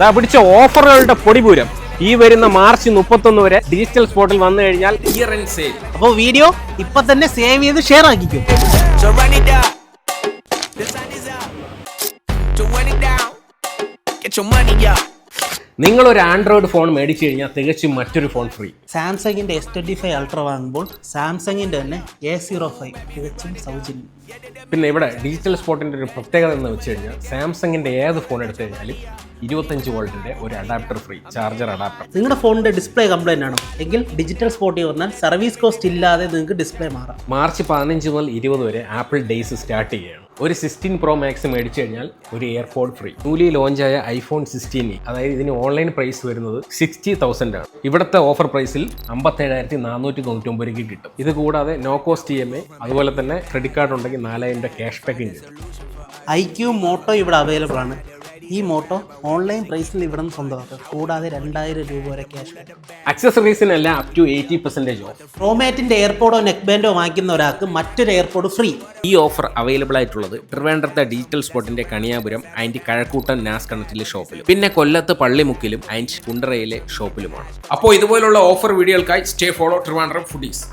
പിടിച്ച ഓഫറുകളുടെ പൊടിപൂരം ഈ വരുന്ന മാർച്ച് 31 വരെ ഡിജിറ്റൽ സ്പോട്ടിൽ വന്നു കഴിഞ്ഞാൽ ഇയർ എൻഡ് സെയിൽ. അപ്പോൾ വീഡിയോ ഇപ്പൊ തന്നെ സേവ് ചെയ്ത് share ആക്കിക്കും. So run it down. The sun is out. So run it down. Get your money up. നിങ്ങൾ ഒരു ആൻഡ്രോയിഡ് ഫോൺ മേടിച്ചു കഴിഞ്ഞാൽ തികച്ചും മറ്റൊരു ഫോൺ ഫ്രീ. സാംസങ്ങിന്റെ S25 അൾട്ര വാങ്ങുമ്പോൾ സാംസങ്ങിന്റെ തന്നെ A05 തികച്ചും സൗജന്യം. പിന്നെ ഇവിടെ ഡിജിറ്റൽ സ്പോട്ടിന്റെ ഒരു പ്രത്യേകത എന്ന് വെച്ച് കഴിഞ്ഞാൽ സാംസങ്ങിന്റെ ഏത് ഫോൺ എടുത്തു കഴിഞ്ഞാലും 25 വോൾട്ടിന്റെ ഒരു അഡാപ്റ്റർ ഫ്രീ, ചാർജർ അഡാപ്റ്റർ. നിങ്ങളുടെ ഫോണിന്റെ ഡിസ്പ്ലേ കംപ്ലൈന്റ് ആണോ എങ്കിൽ ഡിജിറ്റൽ സ്പോട്ടിൽ വന്നാൽ സർവീസ് കോസ്റ്റ് ഇല്ലാതെ നിങ്ങൾക്ക് ഡിസ്പ്ലേ മാറാം. മാർച്ച് 15 മുതൽ 20 വരെ ആപ്പിൾ ഡേയ്സ് സ്റ്റാർട്ട് ചെയ്യുകയാണ്. ഒരു 16 Pro Max മേടിച്ചു കഴിഞ്ഞാൽ ഒരു എയർപോഡ് ഫ്രീ. ന്യൂലി ലോഞ്ചായ iPhone 16, അതായത് ഇതിന് ഓൺലൈൻ പ്രൈസ് വരുന്നത് 60,000 ആണ്. ഇവിടുത്തെ ഓഫർ പ്രൈസിൽ 57,499 രൂപയ്ക്ക് കിട്ടും. ഇത് കൂടാതെ നോ കോസ്റ്റ് EMI, അതുപോലെ തന്നെ ക്രെഡിറ്റ് കാർഡ് ഉണ്ടെങ്കിൽ 4,000 ക്യാഷ് ബാക്കും കിട്ടും. IQ മോട്ടോ ഇവിടെ അവൈലബിൾ ആണ്. ഈ മോട്ടോ ഓൺലൈൻ പ്രൈസിൽ ഇവിടെ നിന്ന് സ്വന്തമാക്കുക. കൂടാതെ 2,000 രൂപ വരെ ക്യാഷ് ബാക്ക്. അക്സസറീസിനെല്ലാം അപ് ടു 80% ഓഫ്. റോമാറ്റിന്റെ എയർപോഡോ നെക്ക് ബാൻഡോ വാങ്ങിക്കുന്ന ഒരാൾക്ക് മറ്റൊരു എയർപോഡ് ഫ്രീ. ഈ ഓഫർ അവൈലബിൾ ആയിട്ടുള്ളത് ട്രിവാൻഡ്രത്തെ ഡിജിറ്റൽ സ്പോട്ടിന്റെ കണിയാപുരം ആൻഡ് കഴക്കൂട്ടൻ നാസ് കണക്റ്റിലെ ഷോപ്പിലും, പിന്നെ കൊല്ലത്ത് പള്ളിമുക്കിലും ആൻഡ് കുണ്ടറയിലെ ഷോപ്പിലുമാണ്. അപ്പോൾ ഇതുപോലുള്ള ഓഫർ വീഡിയോകൾക്കായി സ്റ്റേ ഫോളോ ട്രിവാൻഡ്രം ഫുഡീസ്.